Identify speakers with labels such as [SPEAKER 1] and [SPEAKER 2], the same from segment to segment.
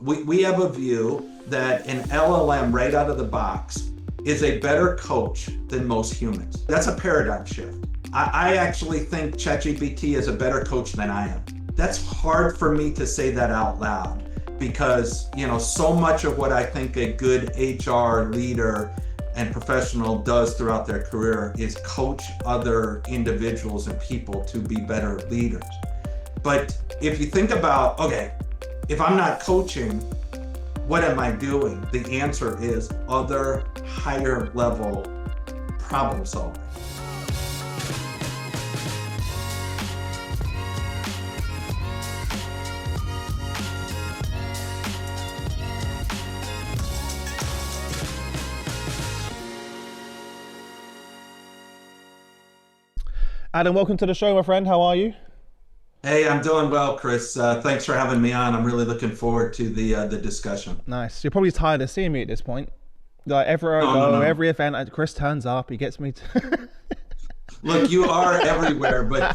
[SPEAKER 1] We have a view that an LLM right out of the box is a better coach than most humans. That's a paradigm shift. I actually think ChatGPT is a better coach than I am. That's hard for me to say that out loud because, so much of what I think a good HR leader and professional does throughout their career is coach other individuals and people to be better leaders. But if you think about, okay, if I'm not coaching, what am I doing? The answer is other higher level problem solving.
[SPEAKER 2] Adam, welcome to the show, my friend. How are you?
[SPEAKER 1] Hey, I'm doing well, Chris. Thanks for having me on. I'm really looking forward to the discussion.
[SPEAKER 2] Nice. You're probably tired of seeing me at this point. Like everywhere I go,
[SPEAKER 1] No.
[SPEAKER 2] every event, Chris turns up. He gets me.
[SPEAKER 1] Look, you are everywhere, but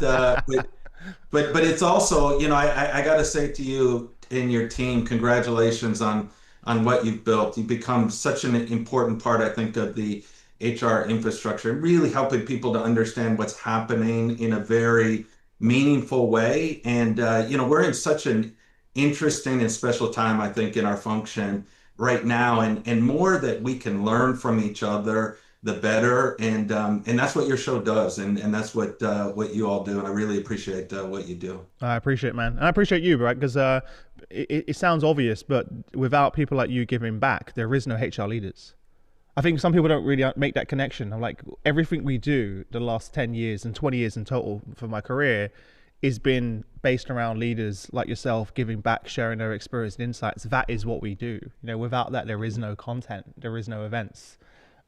[SPEAKER 1] it's also, I got to say to you and your team, congratulations on what you've built. You've become such an important part, I think, of the HR infrastructure, really helping people to understand what's happening in a very meaningful way. And, we're in such an interesting and special time, I think, in our function right now, and more that we can learn from each other, the better. And that's what your show does. And that's what you all do. And I really appreciate what you do.
[SPEAKER 2] I appreciate it, man. And I appreciate you, right? Because it sounds obvious, but without people like you giving back, there is no HR leaders. I think some people don't really make that connection. I'm like, everything we do the last 10 years and 20 years in total for my career is been based around leaders like yourself giving back, sharing their experience and insights. That is what we do. Without that, there is no content, there is no events.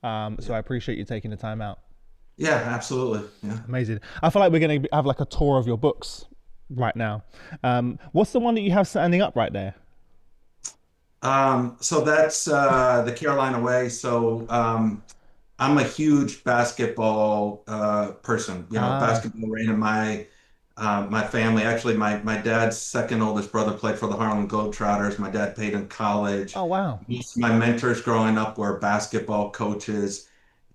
[SPEAKER 2] So I appreciate you taking the time out.
[SPEAKER 1] Yeah, absolutely. Yeah.
[SPEAKER 2] Amazing. I feel like we're going to have like a tour of your books right now. What's the one that you have standing up right there?
[SPEAKER 1] So that's the Carolina Way. So I'm a huge basketball person. Basketball ran in my family. Actually, my dad's second oldest brother played for the Harlem Globetrotters. My dad played in college.
[SPEAKER 2] Oh, wow.
[SPEAKER 1] Most of my mentors growing up were basketball coaches.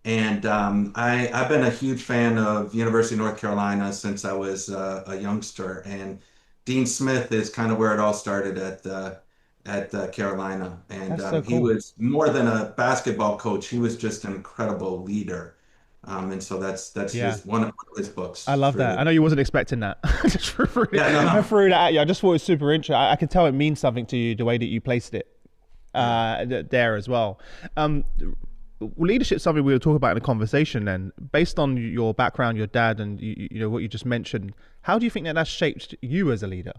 [SPEAKER 1] And I've been a huge fan of University of North Carolina since I was a youngster. And Dean Smith is kind of where it all started at Carolina. And
[SPEAKER 2] That's so
[SPEAKER 1] he
[SPEAKER 2] cool.
[SPEAKER 1] was more than a basketball coach. He was just an incredible leader. And so that's
[SPEAKER 2] Yeah.
[SPEAKER 1] one of his books.
[SPEAKER 2] I
[SPEAKER 1] It's
[SPEAKER 2] love that.
[SPEAKER 1] really,
[SPEAKER 2] I know you wasn't expecting that.
[SPEAKER 1] yeah, no,
[SPEAKER 2] I
[SPEAKER 1] no.
[SPEAKER 2] threw that at you. I just thought it was super interesting. I could tell it means something to you the way that you placed it there as well. Leadership is something we were talking about in a conversation. Then, based on your background, your dad, and what you just mentioned, how do you think that that's shaped you as a leader?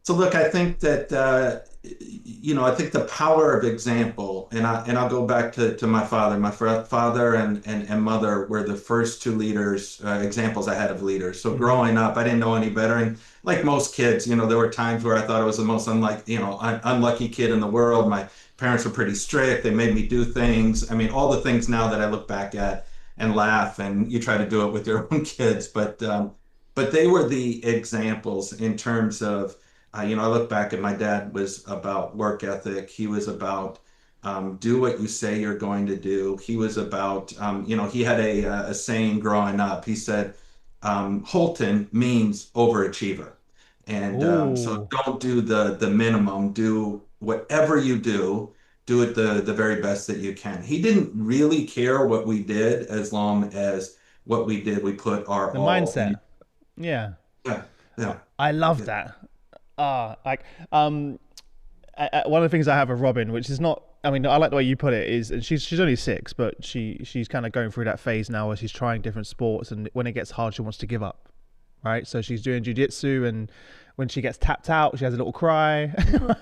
[SPEAKER 1] So look, I think that I think the power of example, and I'll go back to my father. My father and mother were the first two leaders, examples I had of leaders. So
[SPEAKER 2] Hmm.
[SPEAKER 1] growing up, I didn't know any better, and like most kids, there were times where I thought I was the most unlucky kid in the world. My parents were pretty strict. They made me do things. I mean, all the things now that I look back at and laugh, and you try to do it with your own kids, but they were the examples in terms of. I look back at my dad was about work ethic. He was about do what you say you're going to do. He was about, he had a saying growing up. He said, Holton means overachiever. And so
[SPEAKER 2] Oh,
[SPEAKER 1] don't do the minimum. Do whatever you do it the very best that you can. He didn't really care what we did as long as what we did, we put our
[SPEAKER 2] the
[SPEAKER 1] all in.
[SPEAKER 2] mindset. Yeah,
[SPEAKER 1] Yeah, yeah.
[SPEAKER 2] I love that. Like one of the things I have of Robin, which is not. I mean, I like the way you put it. Is and she's only 6, but she's kind of going through that phase now where she's trying different sports, and when it gets hard, she wants to give up. Right, so she's doing jujitsu, and when she gets tapped out, she has a little cry.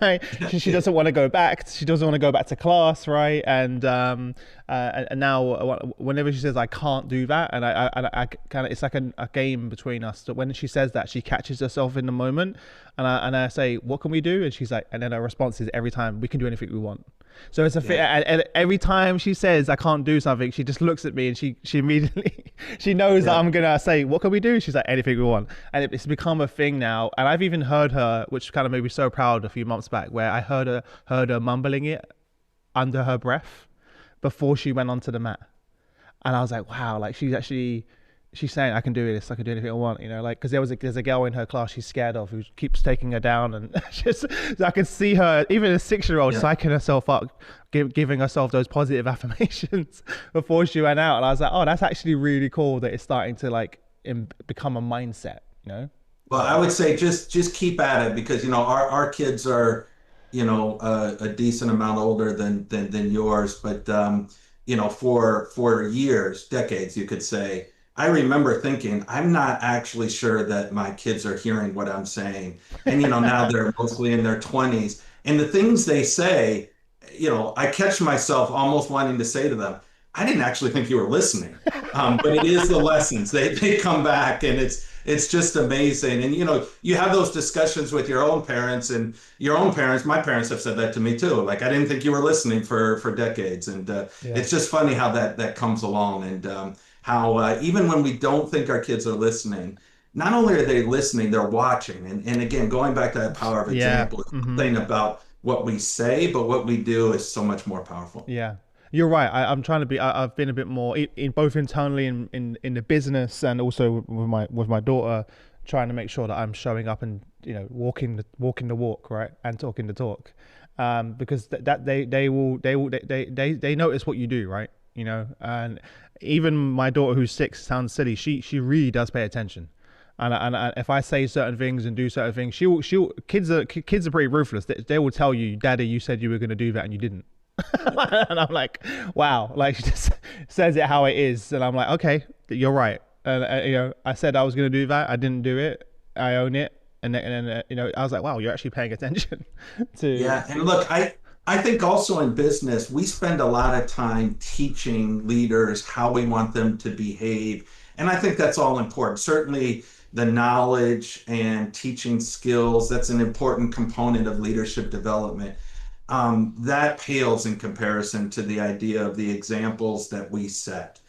[SPEAKER 2] Right, she doesn't want to go back. She doesn't want to go back to class, right? And now whenever she says I can't do that, and I kind of it's like a game between us. That when she says that, she catches herself in the moment, and I say, what can we do? And she's like, and then her response is every time we can do anything we want. So it's a
[SPEAKER 1] Yeah.
[SPEAKER 2] and every time she says I can't do something, she just looks at me and she immediately she knows that
[SPEAKER 1] Yeah.
[SPEAKER 2] I'm gonna say what can we do. She's like anything we want, and it's become a thing now. And I've even heard her, which kind of made me so proud a few months back, where I heard her mumbling it under her breath before she went onto the mat, and I was like, wow, like she's saying I can do this, I can do anything I want, like because there's a girl in her class she's scared of who keeps taking her down, and just so I can see her, even a 6-year-old,
[SPEAKER 1] Yeah.
[SPEAKER 2] psyching herself up, giving herself those positive affirmations before she went out, and I was like, oh, that's actually really cool that it's starting to like become a mindset.
[SPEAKER 1] Well, I would say just keep at it because our kids are a decent amount older than yours, but for years, decades, you could say. I remember thinking, I'm not actually sure that my kids are hearing what I'm saying. And now they're mostly in their 20s. And the things they say, I catch myself almost wanting to say to them, I didn't actually think you were listening. But it is the lessons. They come back and it's just amazing. And you have those discussions with your own parents, and your own parents, my parents have said that to me too. Like, I didn't think you were listening for decades. And
[SPEAKER 2] Yeah.
[SPEAKER 1] it's just funny how that comes along, and how even when we don't think our kids are listening, not only are they listening, they're watching. And again, going back to that power of
[SPEAKER 2] Yeah.
[SPEAKER 1] example, it's something about what we say, but what we do is so much more powerful.
[SPEAKER 2] Yeah, you're right. I'm trying to be. I've been a bit more in both internally in the business, and also with my daughter, trying to make sure that I'm showing up and walking the walk, right, and talking the talk, because that they notice what you do, right, and even my daughter who's 6 sounds silly. She really does pay attention. And if I say certain things and do certain things, she'll kids are pretty ruthless. They will tell you, Daddy, you said you were going to do that and you didn't. And I'm like, wow, like she just says it how it is, and I'm like, okay, you're right. And I said I was going to do that, I didn't do it, I own it, and then I was like, wow, you're actually paying attention to.
[SPEAKER 1] Yeah, and look, I think also in business, we spend a lot of time teaching leaders how we want them to behave. And I think that's all important. Certainly the knowledge and teaching skills, that's an important component of leadership development. That pales in comparison to the idea of the examples that we set.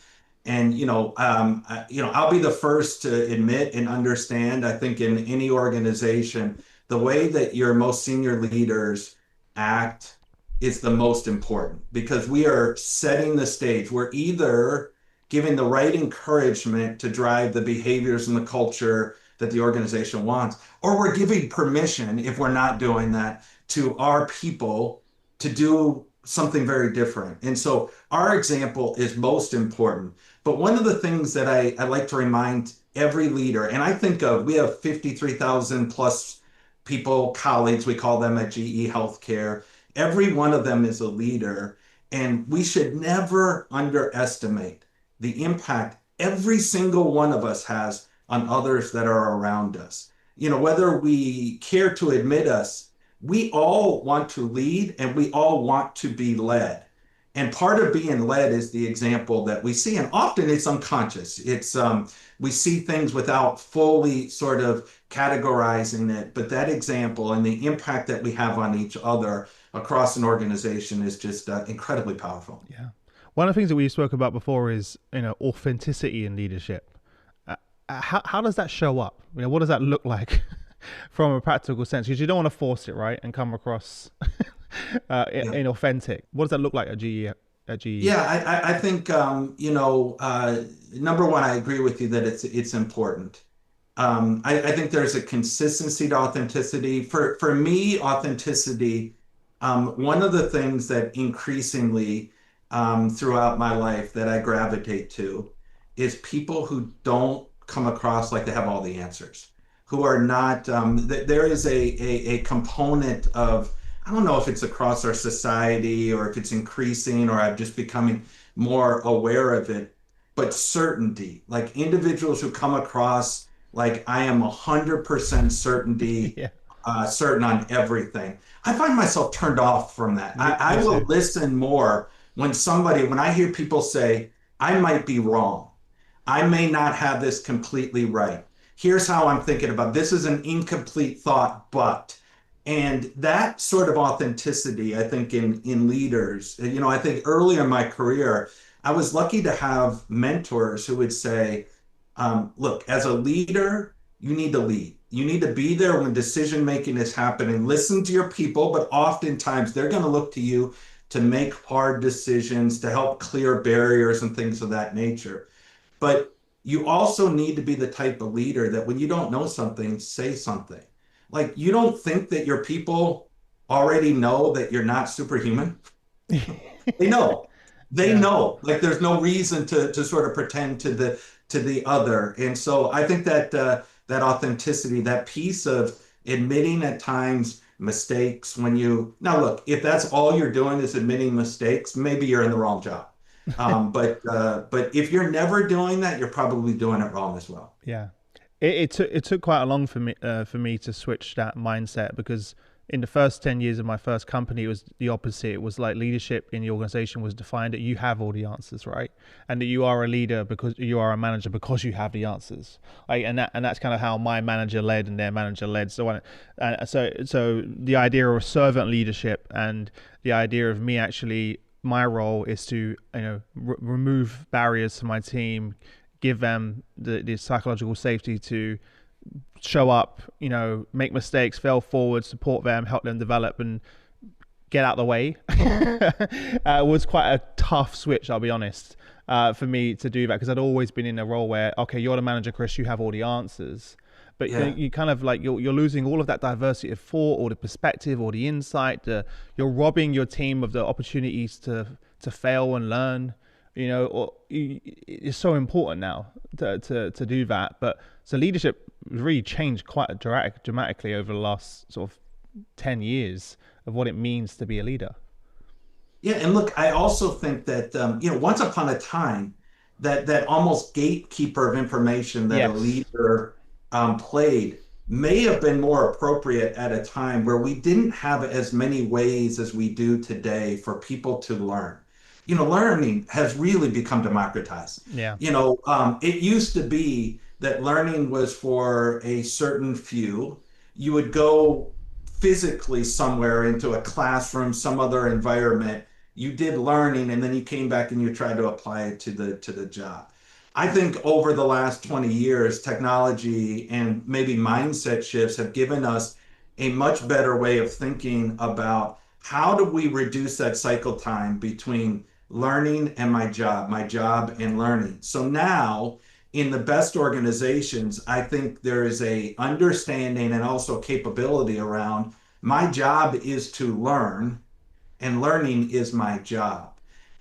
[SPEAKER 1] And I'll be the first to admit and understand. I think in any organization, the way that your most senior leaders act is the most important because we are setting the stage. We're either giving the right encouragement to drive the behaviors and the culture that the organization wants, or we're giving permission, if we're not doing that, to our people to do something very different. And so our example is most important. But one of the things that I like to remind every leader, and I think we have 53,000 plus people, colleagues, we call them at GE Healthcare. Every one of them is a leader, and we should never underestimate the impact every single one of us has on others that are around us. Whether we care to admit us, we all want to lead and we all want to be led. And part of being led is the example that we see. And often it's unconscious. We see things without fully sort of categorizing it. But that example and the impact that we have on each other across an organization is just incredibly powerful.
[SPEAKER 2] Yeah. One of the things that we spoke about before is authenticity in leadership. How does that show up? What does that look like from a practical sense? Because you don't want to force it, right, and come across inauthentic. What does that look like at GE?
[SPEAKER 1] Yeah, I think number one, I agree with you that it's important. I think there's a consistency to authenticity. For me, authenticity. One of the things that increasingly throughout my life that I gravitate to is people who don't come across like they have all the answers, who are not. There is a component of, I don't know if it's across our society or if it's increasing or I'm just becoming more aware of it, but certainty, like individuals who come across like I am 100% certainty,
[SPEAKER 2] Yeah.
[SPEAKER 1] certain on everything. I find myself turned off from that. I will listen more when I hear people say, I might be wrong. I may not have this completely right. Here's how I'm thinking about it. This is an incomplete thought, but And that sort of authenticity, I think, in leaders, I think early in my career, I was lucky to have mentors who would say, look, as a leader, you need to lead. You need to be there when decision making is happening. Listen to your people, but oftentimes they're going to look to you to make hard decisions, to help clear barriers and things of that nature. But you also need to be the type of leader that when you don't know something, say something. Like, you don't think that your people already know that you're not superhuman? They know. They
[SPEAKER 2] Yeah.
[SPEAKER 1] know. Like, there's no reason to sort of pretend to the other. And so I think that that authenticity, that piece of admitting at times mistakes when you now look, if that's all you're doing is admitting mistakes, maybe you're in the wrong job. But if you're never doing that, you're probably doing it wrong as well.
[SPEAKER 2] Yeah, it took quite a long for me to switch that mindset, because in the first 10 years of my first company, it was the opposite. It was like leadership in the organization was defined that you have all the answers, right, and that you are a leader because you are a manager because you have the answers, like, and that's kind of how my manager led and their manager led. So the idea of servant leadership and the idea of me actually. My role is to remove barriers to my team, give them the psychological safety to show up, make mistakes, fail forward, support them, help them develop, and get out of the way. Was quite a tough switch, I'll be honest, for me to do that, because I'd always been in a role where, okay, you're the manager, Chris, you have all the answers. But
[SPEAKER 1] Yeah.
[SPEAKER 2] you kind of like you're losing all of that diversity of thought, or the perspective, or the insight. You're robbing your team of the opportunities to fail and learn. It's so important now to do that. But so leadership really changed quite dramatically over the last sort of 10 years of what it means to be a leader.
[SPEAKER 1] Yeah, and look, I also think that once upon a time, that almost gatekeeper of information that a
[SPEAKER 2] Yes.
[SPEAKER 1] leader played may have been more appropriate at a time where we didn't have as many ways as we do today for people to learn. Learning has really become democratized.
[SPEAKER 2] Yeah.
[SPEAKER 1] It used to be that learning was for a certain few. You would go physically somewhere into a classroom, some other environment. You did learning, and then you came back and you tried to apply it to the job. I think over the last 20 years, technology and maybe mindset shifts have given us a much better way of thinking about how do we reduce that cycle time between learning and my job and learning. So now, in the best organizations, I think there is a understanding and also capability around my job is to learn, and learning is my job.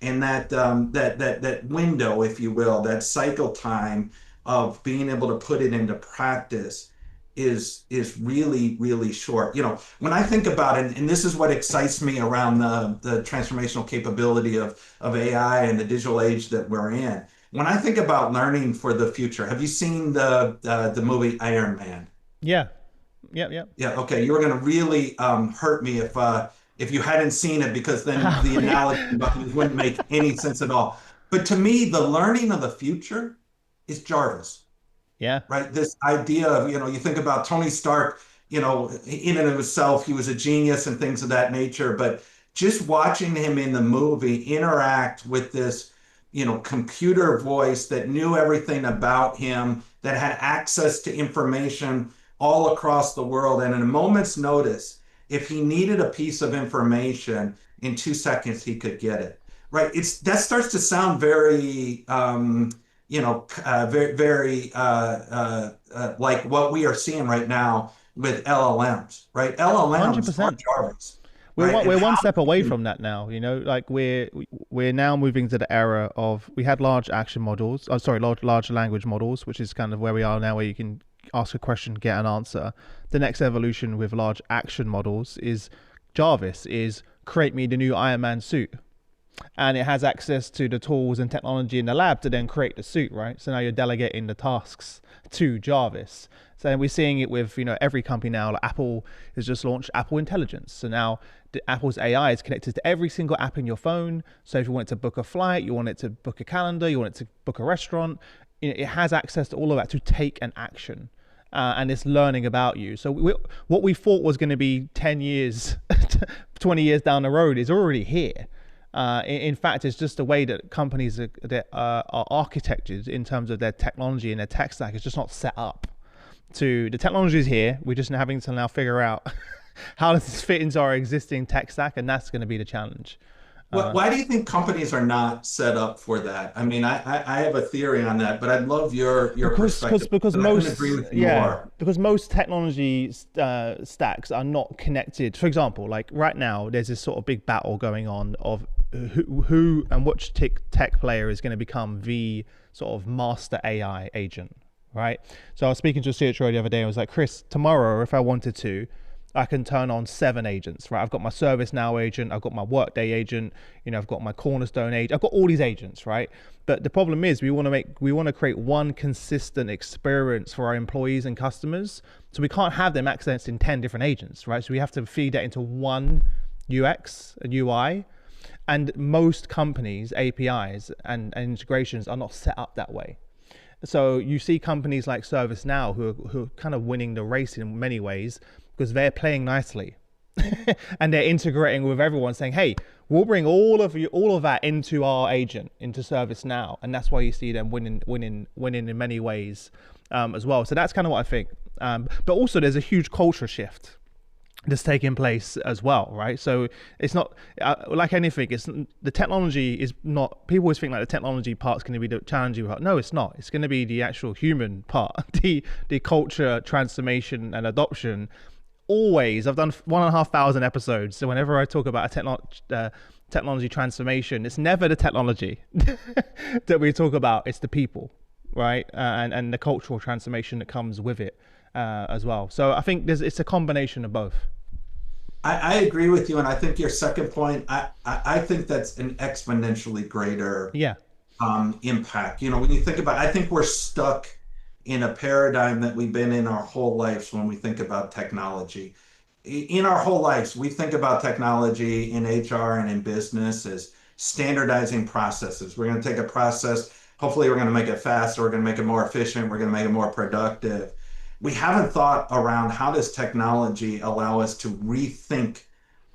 [SPEAKER 1] And that window, if you will, that cycle time of being able to put it into practice is really, really short. When I think about it, and this is what excites me around the transformational capability of AI and the digital age that we're in. When I think about learning for the future, have you seen the movie Iron Man?
[SPEAKER 2] Yeah. Yep. Yep.
[SPEAKER 1] Yeah, okay. You were going to really hurt me if you hadn't seen it, because then the analogy wouldn't make any sense at all. But to me, the learning of the future is Jarvis,
[SPEAKER 2] Yeah.
[SPEAKER 1] right? This idea of, you think about Tony Stark, in and of himself, he was a genius and things of that nature. But just watching him in the movie interact with this, computer voice that knew everything about him, that had access to information all across the world. And in a moment's notice, if he needed a piece of information, in 2 seconds, he could get it. Right. That starts to sound very, very, very like what we are seeing right now with LLMs, right? LLMs are
[SPEAKER 2] 100%.
[SPEAKER 1] Jarvis,
[SPEAKER 2] We're
[SPEAKER 1] right?
[SPEAKER 2] one,
[SPEAKER 1] And
[SPEAKER 2] we're one
[SPEAKER 1] how
[SPEAKER 2] step away from that now. Like we're now moving to the era of, we had large action models. Oh, sorry, large language models, which is kind of where we are now, where you can ask a question, get an answer. The next evolution with large action models is Jarvis, is create me the new Iron Man suit. And it has access to the tools and technology in the lab to then create the suit, right? So now you're delegating the tasks to Jarvis. So we're seeing it with, every company now. Like Apple has just launched Apple Intelligence. So now Apple's AI is connected to every single app in your phone. So if you want it to book a flight, you want it to book a calendar, you want it to book a restaurant, it has access to all of that to take an action. and it's learning about you. So what we thought was going to be 10 years, 20 years down the road is already here. In fact, it's just the way that companies are architected in terms of their technology and their tech stack is just not set up to. The technology is here. We're just having to now figure out how does this fit into our existing tech stack, and that's going to be the challenge.
[SPEAKER 1] Why do you think companies are not set up for that? I mean, I have a theory on that, but I'd love your perspective.
[SPEAKER 2] Because
[SPEAKER 1] I
[SPEAKER 2] most,
[SPEAKER 1] couldn't agree with you more.
[SPEAKER 2] because most technology stacks are not connected. For example, like right now, there's this sort of big battle going on of who and which tech player is going to become the sort of master AI agent, right? So I was speaking to a CHRO the other day. I was like, Chris, tomorrow, if I wanted to, I can turn on 7 agents, right? I've got my ServiceNow agent, I've got my Workday agent, I've got my Cornerstone agent, I've got all these agents, right? But the problem is we want to create one consistent experience for our employees and customers. So we can't have them accessing 10 different agents, right? So we have to feed that into one UX and UI. And most companies, APIs and integrations are not set up that way. So you see companies like ServiceNow who are kind of winning the race in many ways, because they're playing nicely and they're integrating with everyone, saying, hey, we'll bring all of that into our agent, into ServiceNow. And that's why you see them winning in many ways as well. So that's kind of what I think. But also there's a huge culture shift that's taking place as well, right? So it's not like anything. It's the technology is not. People always think like the technology part's going to be the challenging part. No, it's not. It's going to be the actual human part, the culture transformation and adoption. Always, I've done 1,500 episodes. So whenever I talk about a technology transformation, it's never the technology that we talk about. It's the people, right? And the cultural transformation that comes with it as well. So I think it's a combination of both.
[SPEAKER 1] I agree with you, and I think your second point, I think that's an exponentially greater impact. When you think about, I think we're stuck in a paradigm that we've been in our whole lives when we think about technology. In our whole lives, we think about technology in HR and in business as standardizing processes. We're going to take a process, hopefully we're going to make it faster, we're going to make it more efficient, we're going to make it more productive. We haven't thought around how does technology allow us to rethink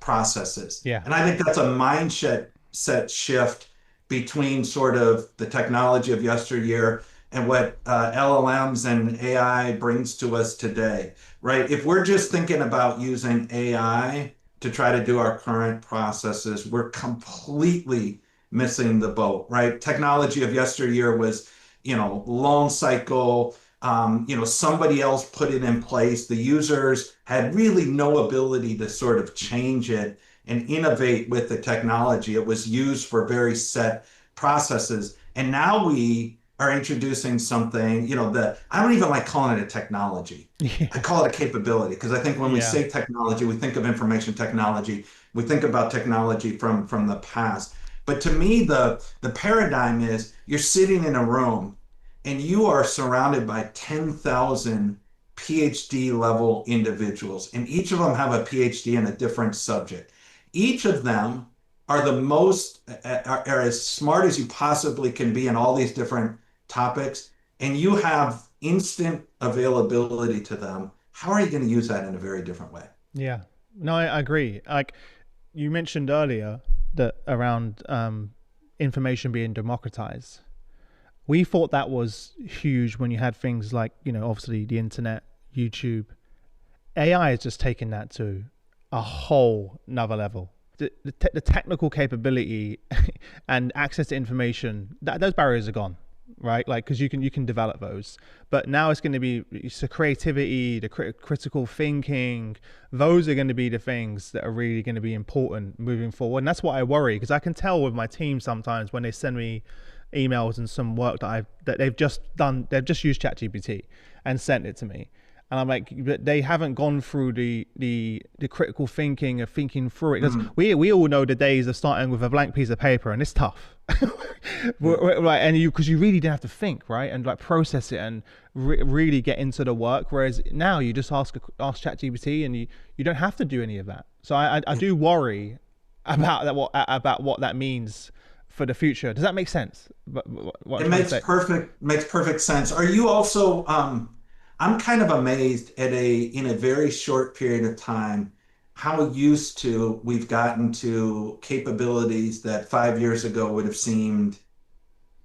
[SPEAKER 1] processes.
[SPEAKER 2] Yeah.
[SPEAKER 1] And I think that's a mindset shift between sort of the technology of yesteryear and what LLMs and AI brings to us today, right? If we're just thinking about using AI to try to do our current processes, we're completely missing the boat, right? Technology of yesteryear was, long cycle, somebody else put it in place. The users had really no ability to sort of change it and innovate with the technology. It was used for very set processes. And now we are introducing something, that I don't even like calling it a technology. Yeah. I call it a capability, because I think when we say technology, we think of information technology. We think about technology from the past. But to me, the paradigm is you're sitting in a room and you are surrounded by 10,000 PhD level individuals, and each of them have a PhD in a different subject. Each of them are are as smart as you possibly can be in all these different topics, and you have instant availability to them. How are you going to use that in a very different way?
[SPEAKER 2] Yeah, no, I agree. Like you mentioned earlier that around information being democratized. We thought that was huge when you had things like, obviously the internet, YouTube. AI has just taken that to a whole nother level. The technical capability and access to information, those barriers are gone, right? Like, because you can develop those. But now it's going to be the creativity, the critical thinking. Those are going to be the things that are really going to be important moving forward. And that's what I worry, because I can tell with my team sometimes when they send me emails and some work that they've just done, they've just used ChatGPT and sent it to me, and I'm like, but they haven't gone through the critical thinking of thinking through it, because we all know the days of starting with a blank piece of paper, and it's tough. Right, and because you really didn't have to think, right, and like process it and really get into the work, whereas now you just ask ChatGPT and you don't have to do any of that. So I do worry about that, what that means for the future. Does that make sense?
[SPEAKER 1] It makes perfect sense. Are you also I'm kind of amazed at in a very short period of time how used to we've gotten to capabilities that 5 years ago would have seemed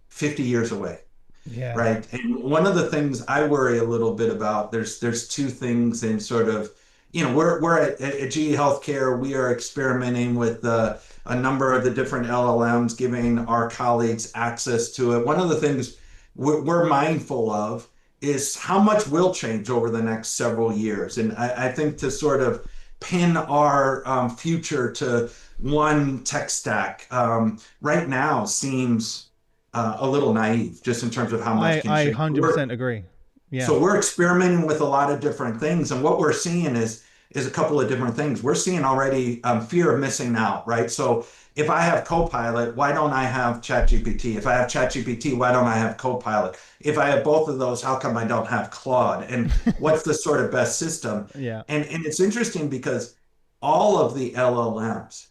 [SPEAKER 1] 50 years away.
[SPEAKER 2] Yeah.
[SPEAKER 1] Right. And one of the things I worry a little bit about, there's two things in sort of, we're at GE Healthcare, we are experimenting with a number of the different LLMs, giving our colleagues access to it. One of the things we're mindful of is how much will change over the next several years. And I think to sort of pin our future to one tech stack right now seems a little naive just in terms of how much can
[SPEAKER 2] I
[SPEAKER 1] change.
[SPEAKER 2] 100% agree. Yeah.
[SPEAKER 1] So we're experimenting with a lot of different things, and what we're seeing is a couple of different things. We're seeing already fear of missing out, right? So if I have Copilot, why don't I have ChatGPT? If I have ChatGPT, why don't I have Copilot? If I have both of those, how come I don't have Claude? And what's the sort of best system?
[SPEAKER 2] Yeah.
[SPEAKER 1] And it's interesting because all of the LLMs,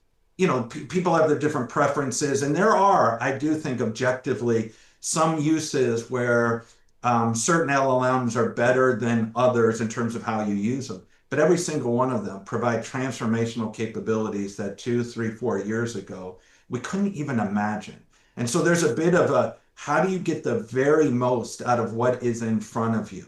[SPEAKER 1] people have their different preferences, and there are, I do think, objectively, some uses where certain LLMs are better than others in terms of how you use them. But every single one of them provide transformational capabilities that 2, 3, 4 years ago we couldn't even imagine. And so there's a bit of a how do you get the very most out of what is in front of you?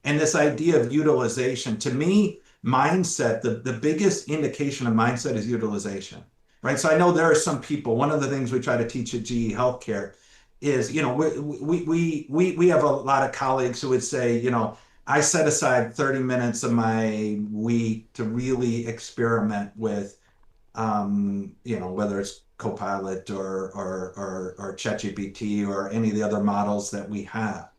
[SPEAKER 1] And this idea of utilization, to me, mindset, the biggest indication of mindset is utilization, right? So I know there are some people, one of the things we try to teach at GE Healthcare is, we have a lot of colleagues who would say, I set aside 30 minutes of my week to really experiment with, whether it's Copilot or ChatGPT or any of the other models that we have.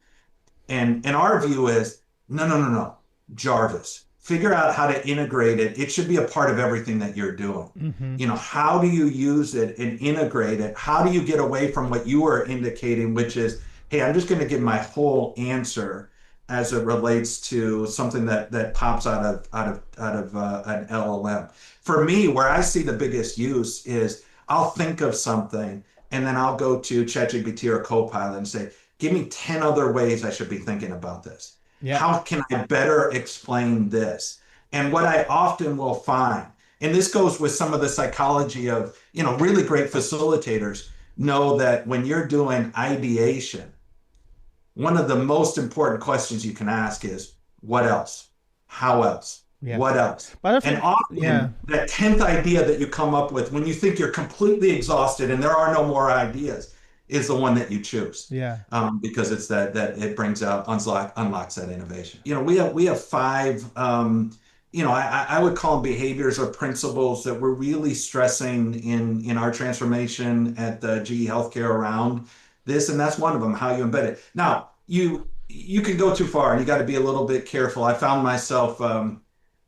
[SPEAKER 1] And our view is, no, Jarvis. Figure out how to integrate it. It should be a part of everything that you're doing.
[SPEAKER 2] Mm-hmm.
[SPEAKER 1] How do you use it and integrate it? How do you get away from what you are indicating, which is, hey, I'm just going to give my whole answer as it relates to something that pops out of an LLM. For me, where I see the biggest use is I'll think of something and then I'll go to ChatGPT or Copilot and say, give me 10 other ways I should be thinking about this.
[SPEAKER 2] Yeah.
[SPEAKER 1] How can I better explain this? And what I often will find, and this goes with some of the psychology of, really great facilitators know that when you're doing ideation, one of the most important questions you can ask is, what else? How else?
[SPEAKER 2] Yeah.
[SPEAKER 1] What else? And often that 10th idea that you come up with when you think you're completely exhausted and there are no more ideas is the one that you choose.
[SPEAKER 2] Yeah.
[SPEAKER 1] Because it's that it brings out, unlocks that innovation. We have 5, I would call them behaviors or principles that we're really stressing in our transformation at the GE Healthcare around this, and that's one of them, how you embed it. Now, you can go too far and you got to be a little bit careful. I found myself,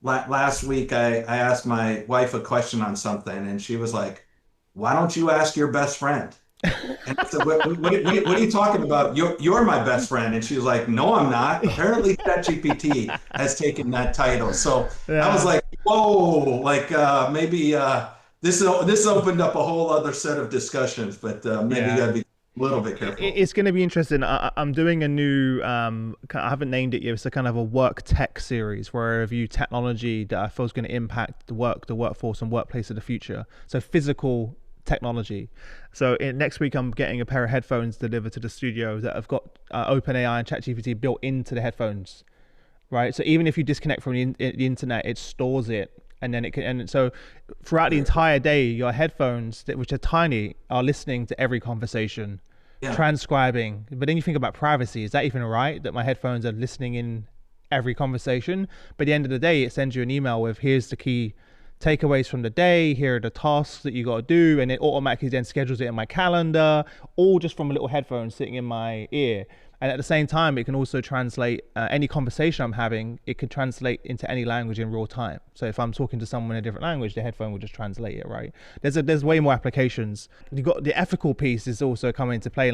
[SPEAKER 1] last week, I asked my wife a question on something and she was like, why don't you ask your best friend? And I said, what are you talking about? You're my best friend. And she was like, no, I'm not. Apparently ChatGPT has taken that title. So I was like, whoa, maybe this opened up a whole other set of discussions, but maybe you gotta be a little bit careful.
[SPEAKER 2] It's going to be interesting. I'm doing a new, I haven't named it yet. It's a kind of a work tech series where I review technology that I feel is going to impact the workforce and workplace of the future. So physical technology. So next week, I'm getting a pair of headphones delivered to the studio that have got OpenAI and ChatGPT built into the headphones, right? So even if you disconnect from the internet, it stores it. And then it can, and so throughout the entire day, your headphones, which are tiny, are listening to every conversation, transcribing. But then you think about privacy. Is that even right that my headphones are listening in every conversation? But at the end of the day, it sends you an email with, here's the key takeaways from the day, here are the tasks that you got to do, and it automatically then schedules it in my calendar, all just from a little headphone sitting in my ear. And at the same time, it can also translate any conversation I'm having, it can translate into any language in real time. So if I'm talking to someone in a different language, the headphone will just translate it, right? There's way more applications. You've got the ethical piece is also coming into play.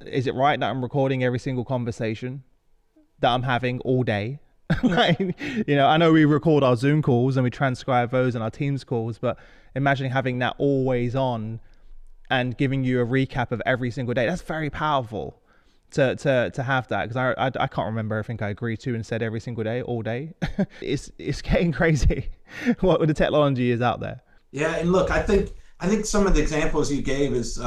[SPEAKER 2] Is it right that I'm recording every single conversation that I'm having all day? I know we record our Zoom calls and we transcribe those and our Teams calls, but imagining having that always on and giving you a recap of every single day, that's very powerful. to have that, because I can't remember everything I agree to and said every single day, all day. It's getting crazy what the technology is out there.
[SPEAKER 1] Yeah, and look, I think some of the examples you gave is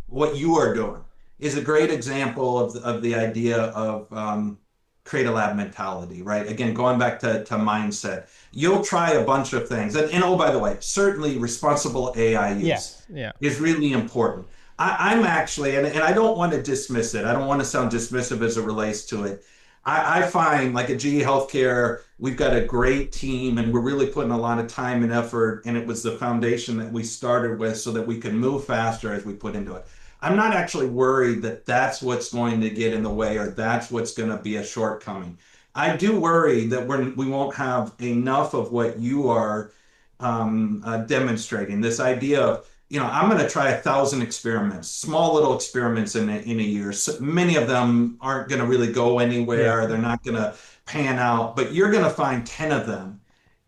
[SPEAKER 1] what you are doing is a great example of the idea of create a lab mentality, right? Again, going back to mindset, you'll try a bunch of things, and oh, by the way, certainly responsible AI use
[SPEAKER 2] Yes. Yeah.
[SPEAKER 1] is really important. I'm actually, and I don't want to dismiss it. I don't want to sound dismissive as it relates to it. I find like at GE Healthcare, we've got a great team and we're really putting a lot of time and effort. And it was the foundation that we started with so that we could move faster as we put into it. I'm not actually worried that that's what's going to get in the way or that's what's going to be a shortcoming. I do worry that we won't have enough of what you are demonstrating. This idea of, I'm going to try 1,000 experiments, small little experiments in a year. So many of them aren't going to really go anywhere.
[SPEAKER 2] Yeah.
[SPEAKER 1] They're not going to pan out, but you're going to find 10 of them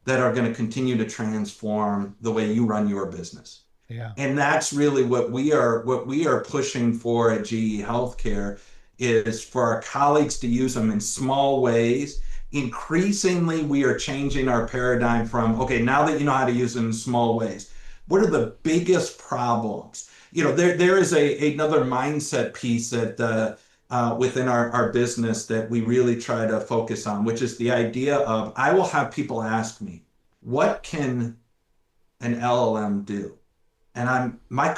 [SPEAKER 1] that are going to continue to transform the way you run your business.
[SPEAKER 2] Yeah.
[SPEAKER 1] And that's really what we are pushing for at GE Healthcare is for our colleagues to use them in small ways. Increasingly, we are changing our paradigm from, okay, now that you know how to use them in small ways, what are the biggest problems? There is another mindset piece that within our business that we really try to focus on, which is the idea of I will have people ask me, what can an LLM do? And my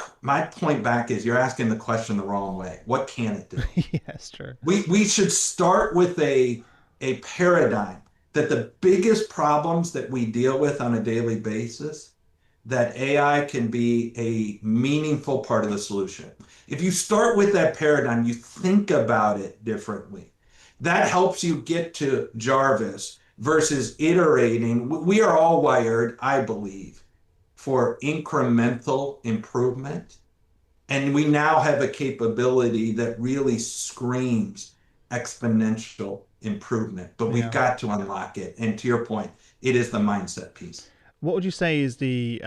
[SPEAKER 1] point back is you're asking the question the wrong way. What can it do?
[SPEAKER 2] Yes, true.
[SPEAKER 1] We should start with a paradigm that the biggest problems that we deal with on a daily basis, that AI can be a meaningful part of the solution. If you start with that paradigm, you think about it differently. That helps you get to Jarvis versus iterating. We are all wired, I believe, for incremental improvement. And we now have a capability that really screams exponential improvement, but we've
[SPEAKER 2] Yeah.
[SPEAKER 1] got to unlock it. And to your point, it is the mindset piece.
[SPEAKER 2] What would you say is the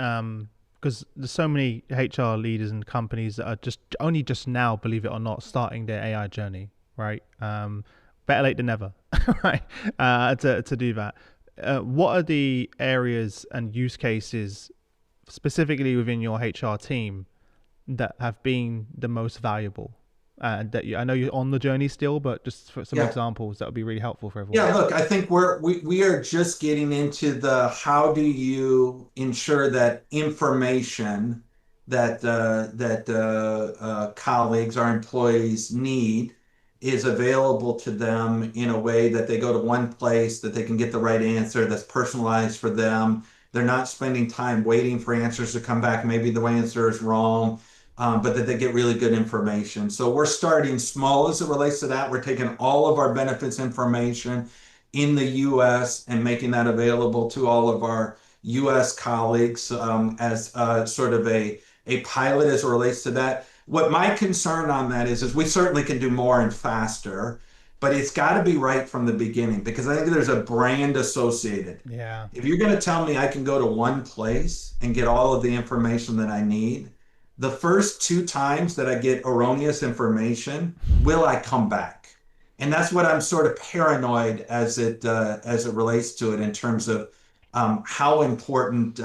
[SPEAKER 2] because there's so many HR leaders and companies that are just now, believe it or not, starting their AI journey, right? Better late than never, right? To do that. What are the areas and use cases specifically within your HR team that have been the most valuable? And I know you're on the journey still, but just for some
[SPEAKER 1] Yeah.
[SPEAKER 2] examples, that would be really helpful for everyone.
[SPEAKER 1] Yeah, look, I think we are just getting into the how do you ensure that information that colleagues, our employees need is available to them in a way that they go to one place, that they can get the right answer that's personalized for them. They're not spending time waiting for answers to come back. Maybe the answer is wrong, but that they get really good information. So we're starting small as it relates to that. We're taking all of our benefits information in the US and making that available to all of our US colleagues as sort of a pilot as it relates to that. What my concern on that is we certainly can do more and faster, but it's got to be right from the beginning because I think there's a brand associated.
[SPEAKER 2] Yeah.
[SPEAKER 1] If you're going to tell me I can go to one place and get all of the information that I need, the first 2 times that I get erroneous information, will I come back? And that's what I'm sort of paranoid as it relates to it in terms of how important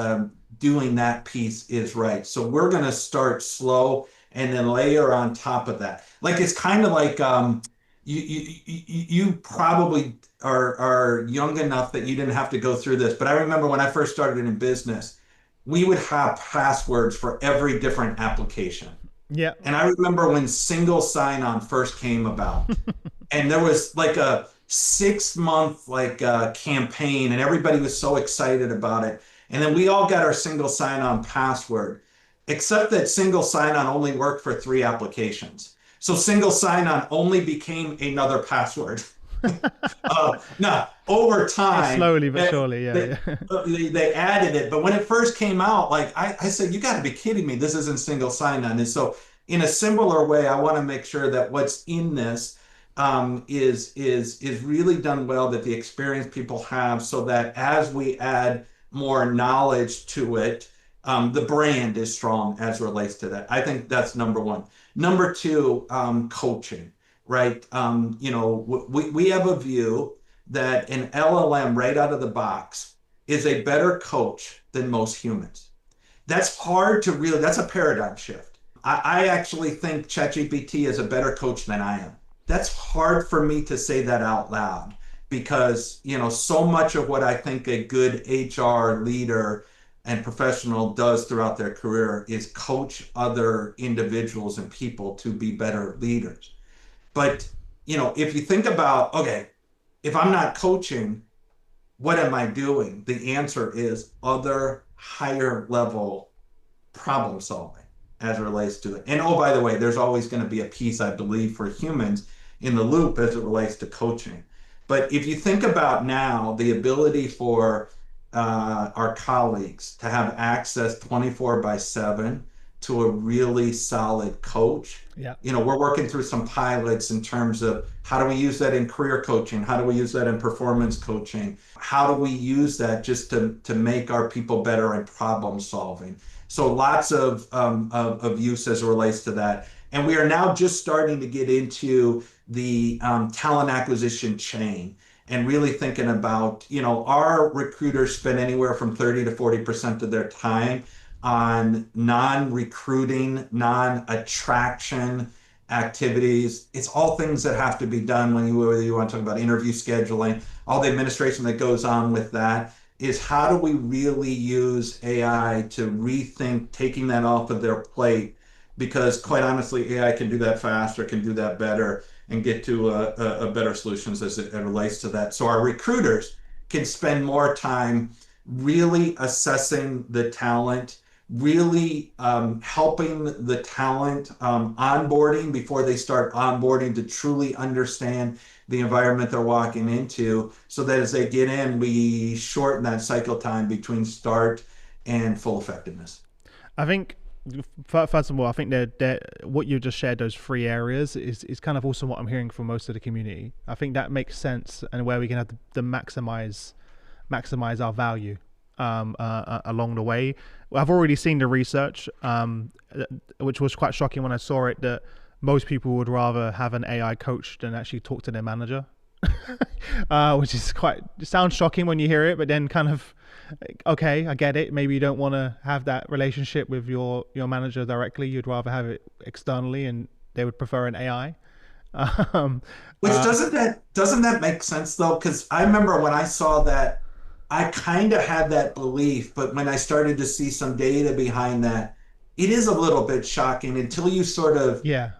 [SPEAKER 1] doing that piece is right. So we're going to start slow and then layer on top of that. Like it's kind of like you probably are young enough that you didn't have to go through this, but I remember when I first started in business, we would have passwords for every different application.
[SPEAKER 2] Yeah.
[SPEAKER 1] And I remember when single sign-on first came about, and there was like a 6-month campaign, and everybody was so excited about it. And then we all got our single sign-on password, except that single sign-on only worked for 3 applications. So single sign-on only became another password. Now, over time,
[SPEAKER 2] slowly but surely,
[SPEAKER 1] they added it. But when it first came out, like I said, you got to be kidding me. This isn't single sign-on. And so in a similar way, I want to make sure that what's in this is really done well, that the experience people have, so that as we add more knowledge to it, the brand is strong as it relates to that. I think that's number one. Number two, coaching. right? We have a view that an LLM right out of the box is a better coach than most humans. That's hard to really, that's a paradigm shift. I actually think ChatGPT is a better coach than I am. That's hard for me to say that out loud because, so much of what I think a good HR leader and professional does throughout their career is coach other individuals and people to be better leaders. But, if you think about, okay, if I'm not coaching, what am I doing? The answer is other higher level problem solving as it relates to it. And oh, by the way, there's always going to be a piece, I believe, for humans in the loop as it relates to coaching. But if you think about now the ability for our colleagues to have access 24/7 to a really solid coach.
[SPEAKER 2] Yeah.
[SPEAKER 1] We're working through some pilots in terms of how do we use that in career coaching? How do we use that in performance coaching? How do we use that just to make our people better at problem solving? So lots of use as it relates to that. And we are now just starting to get into the talent acquisition chain and really thinking about, our recruiters spend anywhere from 30 to 40% of their time on non-recruiting, non-attraction activities. It's all things that have to be done whether you want to talk about interview scheduling, all the administration that goes on with that is how do we really use AI to rethink taking that off of their plate? Because quite honestly, AI can do that faster, can do that better, and get to a better solutions as it relates to that. So our recruiters can spend more time really assessing the talent, really helping the talent onboarding before they start onboarding to truly understand the environment they're walking into so that as they get in, we shorten that cycle time between start and full effectiveness.
[SPEAKER 2] I think, first of all, I think that what you just shared, those three areas, is kind of also what I'm hearing from most of the community. I think that makes sense, and where we can have the maximize our value along the way. I've already seen the research, which was quite shocking when I saw it, that most people would rather have an AI coach than actually talk to their manager, which is sounds shocking when you hear it, but then kind of, okay, I get it. Maybe you don't want to have that relationship with your manager directly. You'd rather have it externally, and they would prefer an AI.
[SPEAKER 1] Which doesn't that make sense though? Because I remember when I saw that, I kind of had that belief, but when I started to see some data behind that, it is a little bit shocking until you sort of,
[SPEAKER 2] yeah.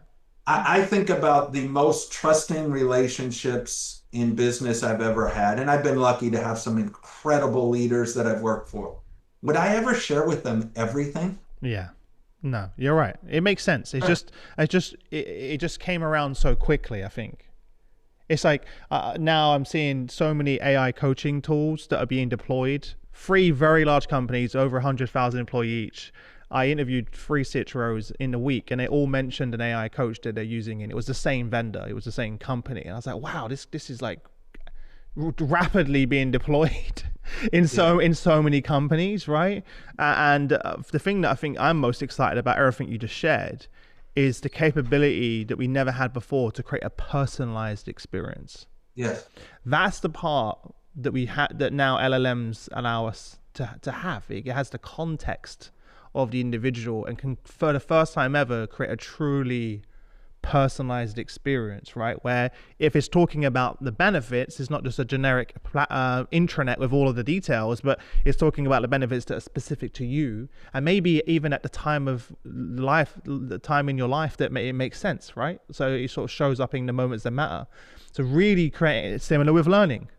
[SPEAKER 1] I think about the most trusting relationships in business I've ever had, and I've been lucky to have some incredible leaders that I've worked for. Would I ever share with them everything?
[SPEAKER 2] Yeah. No, you're right. It makes sense. It just came around so quickly, I think. It's like now I'm seeing so many AI coaching tools that are being deployed. 3 very large companies, over 100,000 employees each. I interviewed 3 CTOs in the week, and they all mentioned an AI coach that they're using, and it was the same vendor, it was the same company, and I was like, wow, this is like rapidly being deployed in so many companies, right? And the thing that I think I'm most excited about everything you just shared is the capability that we never had before to create a personalized experience.
[SPEAKER 1] Yes.
[SPEAKER 2] That's the part that we had, that now LLMs allow us to have. It has the context of the individual and can, for the first time ever, create a truly personalized experience, right? Where if it's talking about the benefits, it's not just a generic intranet with all of the details, but it's talking about the benefits that are specific to you, and maybe even at the time of life, the time in your life that it makes sense, right? So it sort of shows up in the moments that matter. So really creating it, similar with learning.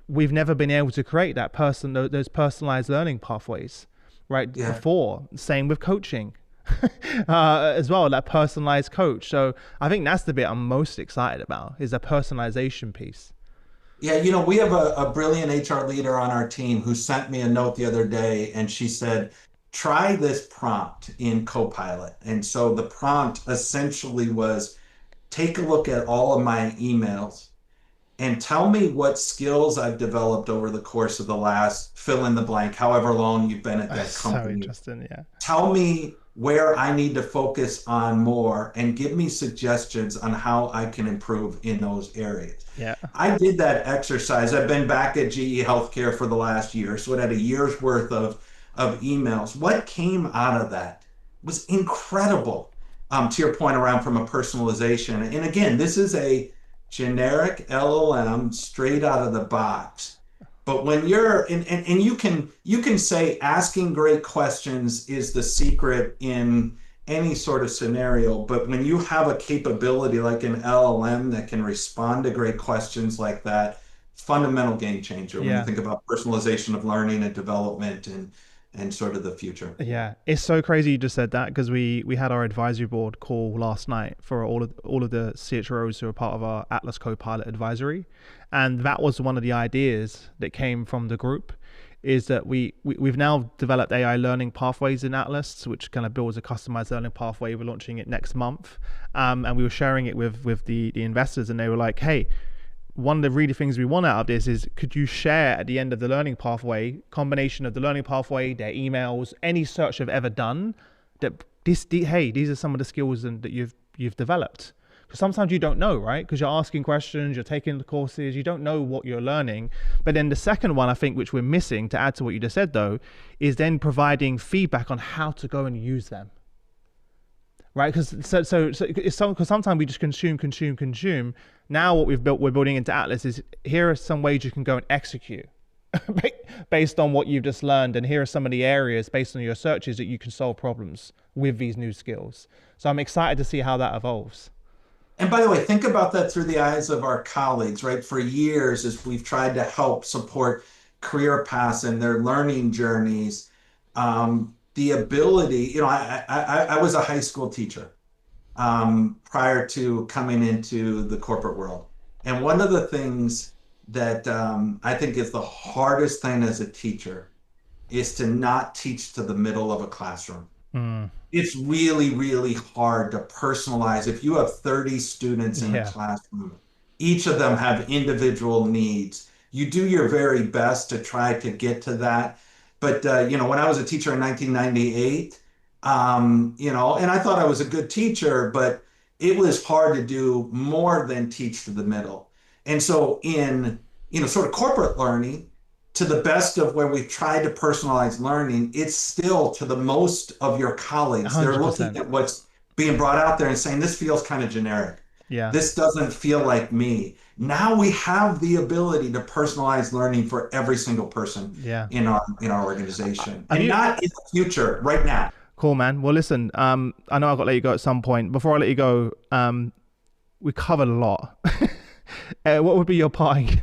[SPEAKER 2] We've never been able to create those personalized learning pathways, right? Yeah. Before. Same with coaching. As well, that personalized coach. So I think that's the bit I'm most excited about, is the personalization piece.
[SPEAKER 1] Yeah, we have a brilliant HR leader on our team who sent me a note the other day, and she said, try this prompt in Copilot. And so the prompt essentially was, take a look at all of my emails and tell me what skills I've developed over the course of the last fill in the blank, however long you've been at that
[SPEAKER 2] That's so
[SPEAKER 1] company.
[SPEAKER 2] interesting. Yeah.
[SPEAKER 1] Tell me where I need to focus on more and give me suggestions on how I can improve in those areas.
[SPEAKER 2] Yeah.
[SPEAKER 1] I did that exercise. I've been back at GE Healthcare for the last year, so it had a year's worth of emails. What came out of that was incredible. To your point around from a personalization. And again, this is a generic LLM straight out of the box. But when you're and you can say asking great questions is the secret in any sort of scenario, but when you have a capability like an LLM that can respond to great questions like that, fundamental game changer when you think about personalization of learning and development and sort of the future.
[SPEAKER 2] Yeah, it's so crazy you just said that, because we had our advisory board call last night for all of the CHROs who are part of our Atlas Copilot advisory, and that was one of the ideas that came from the group, is that we've now developed AI learning pathways in Atlas, which kind of builds a customized learning pathway. We're launching it next month, and we were sharing it with the investors, and they were like, hey, one of the really things we want out of this is, could you share at the end of the learning pathway, combination of the learning pathway, their emails, any search they've ever done, that hey, these are some of the skills that you've developed. Because sometimes you don't know, right? Because you're asking questions, you're taking the courses, you don't know what you're learning. But then the second one, I think, which we're missing, to add to what you just said though, is then providing feedback on how to go and use them. Right, because because sometimes we just consume. Now what we're building into Atlas is, here are some ways you can go and execute based on what you've just learned, and here are some of the areas based on your searches that you can solve problems with these new skills. So I'm excited to see how that evolves.
[SPEAKER 1] And by the way, think about that through the eyes of our colleagues, right? For years, as we've tried to help support career paths and their learning journeys, the ability, I was a high school teacher prior to coming into the corporate world. And one of the things that I think is the hardest thing as a teacher is to not teach to the middle of a classroom. It's really, really hard to personalize. If you have 30 students in a classroom, each of them have individual needs. You do your very best to try to get to that. But, when I was a teacher in 1998, and I thought I was a good teacher, but it was hard to do more than teach to the middle. And so in, sort of corporate learning, to the best of where we've tried to personalize learning, it's still to the most of your colleagues. 100%. They're looking at what's being brought out there and saying, this feels kind of generic.
[SPEAKER 2] Yeah.
[SPEAKER 1] This doesn't feel like me. Now we have the ability to personalize learning for every single person in our organization. And not in the future, right now.
[SPEAKER 2] Cool, man. Well, listen, I know I've got to let you go at some point. Before I let you go, we covered a lot. What would be your parting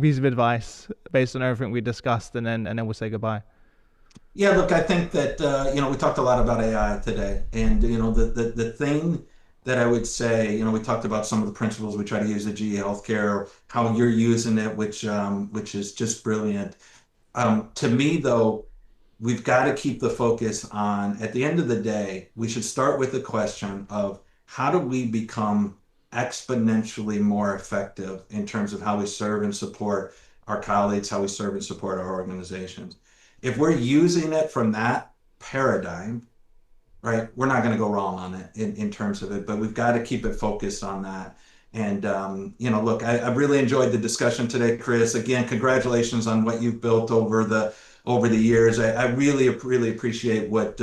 [SPEAKER 2] piece of advice based on everything we discussed, and then we'll say goodbye?
[SPEAKER 1] Yeah, look, I think that we talked a lot about AI today, and the thing that I would say, we talked about some of the principles we try to use at GE Healthcare, how you're using it, which is just brilliant. To me, though, we've got to keep the focus on, at the end of the day, we should start with the question of, how do we become exponentially more effective in terms of how we serve and support our colleagues, how we serve and support our organizations. If we're using it from that paradigm, right, we're not going to go wrong on it in terms of it, but we've got to keep it focused on that. And, look, I've really enjoyed the discussion today, Chris. Again, congratulations on what you've built over the years. I really appreciate what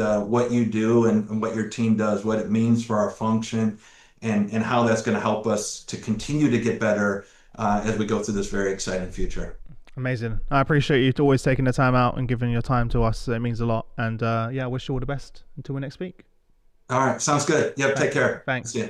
[SPEAKER 1] you do and what your team does, what it means for our function, and how that's going to help us to continue to get better as we go through this very exciting future.
[SPEAKER 2] Amazing. I appreciate you always taking the time out and giving your time to us. It means a lot. And I wish you all the best until we next speak.
[SPEAKER 1] All right. Sounds good. Yep. Take care.
[SPEAKER 2] Thanks.
[SPEAKER 1] See ya.